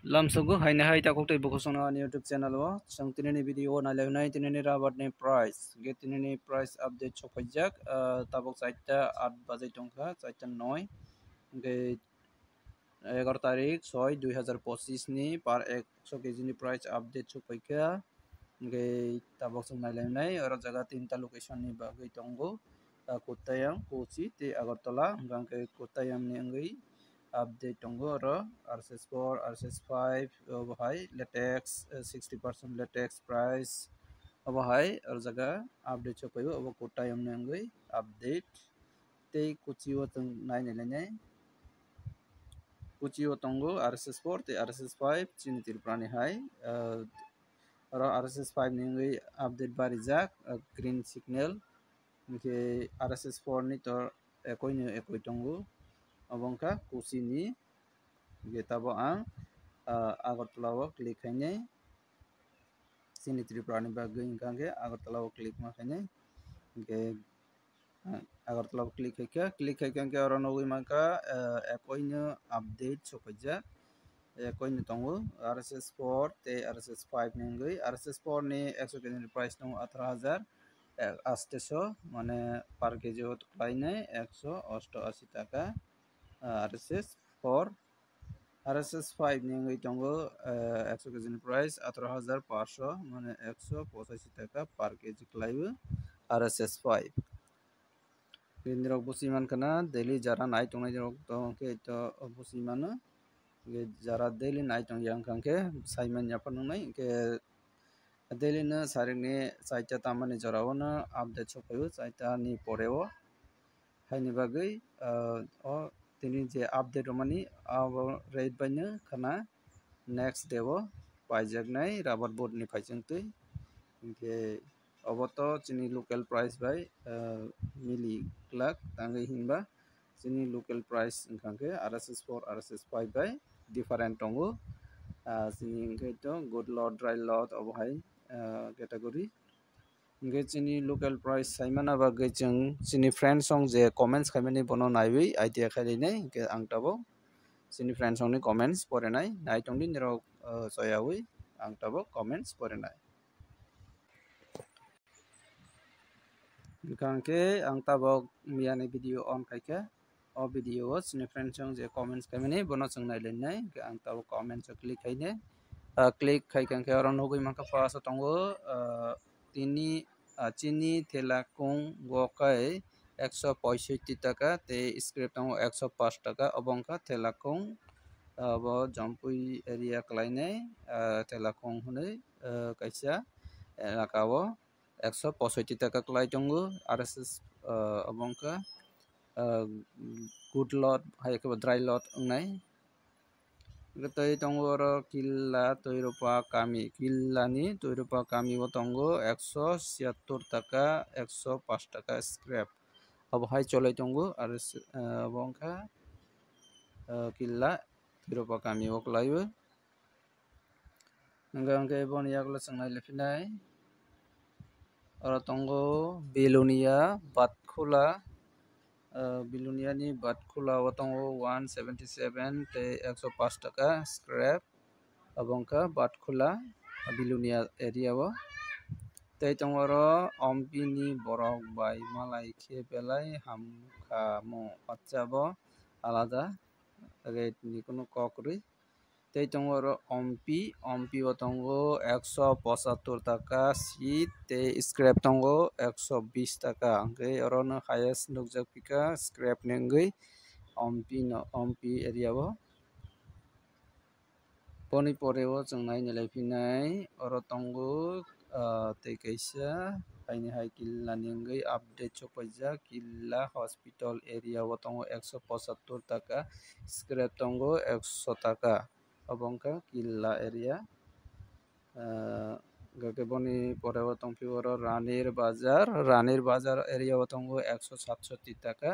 Lamsugu haine hai ta koktai bokosona ni YouTube channel wo sang tinini video na lewnai tinini rabat ni price get tinini price update chopajak tabok saita 8 bajai tongkha saita 9 ge 11 tarik 6 2025 ni par 100 kg ni price update chopaika ge tabok sang na lewnai oro jaga tinta location ni bagai tongo Kottayam Kochi te Agartala gangke Kottayam ni ngai update tongo ro RSS4 RSS5 bahai latex 60% latex price bahai or jaga update chopayo abo Kottayam ni ngai update te Kochi o tong nai nai Kochi o tongo RSS4 te RSS5 chini tirprani hai ro RSS5 ni ngai update barijak green signal ke RSS4 ni tor ekoi tongo abongka Kochi ni getabo ang Agartala o click haine sini Tripurani bagai ingkangke Agartala o click makhaine ge Agartala o click haikangke oro nogui mangka ekoino update sopaja ekoino tongo RSS4 te RSS5 ningui RSS4 ni 100 kg ni price tongo 18000 800 মানে পার KG লাইনে 188 টাকা RSS4 RSS5 নিয়ে tongo 100 kg ni price 18500 মানে 185 টাকা per KG লাইবে RSS5 কেন্দ্রক বসিমান kana daily jara nai tongnai rok tongke to bosimano jara daily nai tong yang kangke saiman yapan nai ke daily na saringni saita tamani jorao na update sopayo saita ni poreo haini bagai o tini je update romani abo rate baino kana next day o paijak nai rabat board ni paijangtui ke oboto chini local price by mili klak tangai hinba chini local price ingkangke RSS4 RSS5 by different tongo chini ingkai to good lot dry lot obohai category ingkai chini local price saimana bagai chung chini friend song je comments khaimani bono naiwi idea khailini ke angtabo chini friend song ni comments porenai naitongdi nirok soyawi angtabo comments porenai Gangke ang tabok miyane video on kaike o video o chini friend song je comments kaimani bono chung nailenai ke ang tabok comments click haine click haikangke oro nogui mangka first tongo tini chini telakung gokai 165 টাকা te script tongo 105 টাকা obongka telakung abo jampui area klainai telakung hunoi kaisa elakao 165 টাকা klai tongo RSS obongka good lot hai ke dry lot ngai Gatai tongo oro killa toiropa kami killa ni toiropa kami o tongo 176 টাকা 105 টাকা scrap abo hai cholai tongo abongka killa toiropa kami o klaibo hingke bon yakla sangnai lefinai oro tongo Belonia Batkula Belonia ni Batkula o tongo 177 te 105 টাকা scrap abongka Batkula Belonia area o tei tongo ro ompi ni borok bai malai khe belai hamkha mo achabo alada rate ni kono kokrui tei tongo ro ompi o tongo 175 টাকা sheet tei scrap tongo 120 টাকা hingke oro no highest nukjak pika scrap ni wngoi ompi area o poni pore o chung nai nilaifinai oro tongo tei kaisa haini hai killa ni wngoi update chopaijak killa hospital area o tongo 175 টাকা scrap tongo 100 টাকা obongka killa area gake boni pore o tongpio oro Ranir Bazar area o tongo 167 টাকা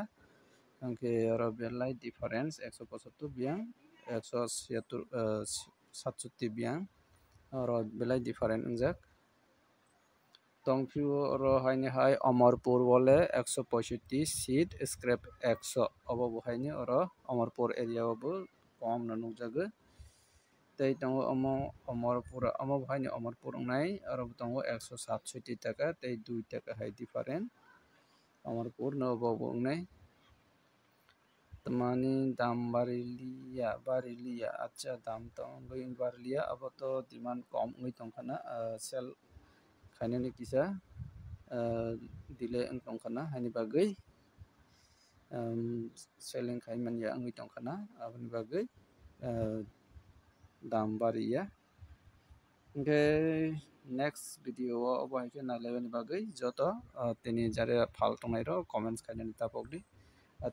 hingke oro belai difference 175 biang 167 biang oro belai different ungjak tongpio oro haini hai Amarpur bole 165 sheet scrap 100 obo bo haini oro Amarpur area o bo kom no nukjago tei tongo Amarpur amo bhaini Amarpur nai aro tongo 167 taka tei 2 taka hai different Amarpur no bo nai tamani dam barilia acha dam tong going barilia abo to demand kom ungoi tongkhana sell khainani kisa delay tongkhana haini bagui selling khaiman ya ungoi tongkhana aboni bagui dam baria ke next video o abo haike nailabani bagui joto tini jare phal tongnai ro comments khainani tapokdi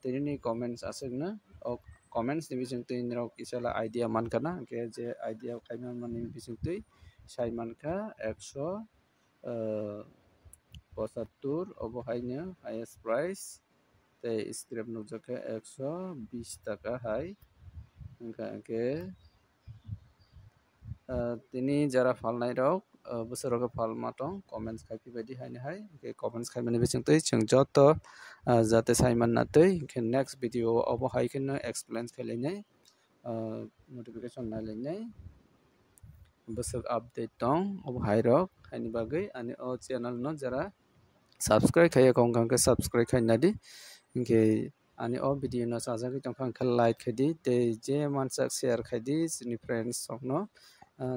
tini comments asukna comments ni bisingtui rok isala idea mankana ke je idea khaimani mani bisingtui sai mankha 175 obo haino highest price tei scrap nukjakha 120 taka hai hingka ke tini jara phalnai rok bosoro phalma tong comments khaipi baidi haini hai ke comments khaimani bisingtui chung joto jate saiman natui ke next video obo haike no explain khailai notification nailai bosok update tong obo hai rok haini bagui ani o channel no jara subscribe khaiya kongkang ke subscribe khainadi hingke ani o video no sajagui tongkha khe like khaidi tei je mansak share khaidi chini friends sokno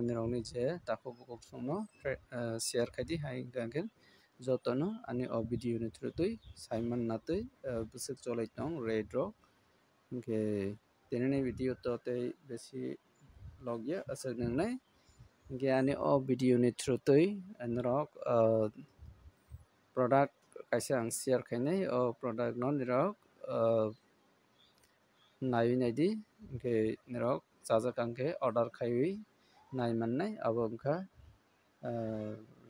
nirokni je tako bukok sokno share khaidi hai hingka jotono ani o video ni through tui saiman natui bwsuk cholai tong red rok hingke tini video to tei besi logya asuk nangnai hingke ani o video ni through tui norok product kaisa ang share khainai o product no nirok naiwi naidi hingke nirok chajakang khe order khaiwi naimannai abo wngkha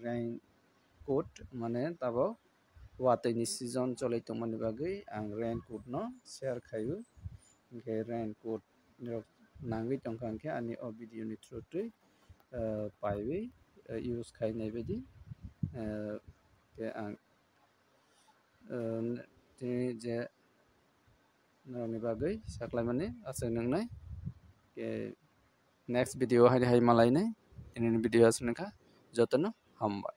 raincoat mane tabo watui ni season cholai tongmani bagui ang raincoat no share khaiwu hingke raincoat nirok nangui tongkha hingke ani o video ni through tui paiwi use khainai baidi ke ang tini je norokni bagui saklaimani asuk nangnai ke next video hai malainai tini video asuk nangkha jotono hambai।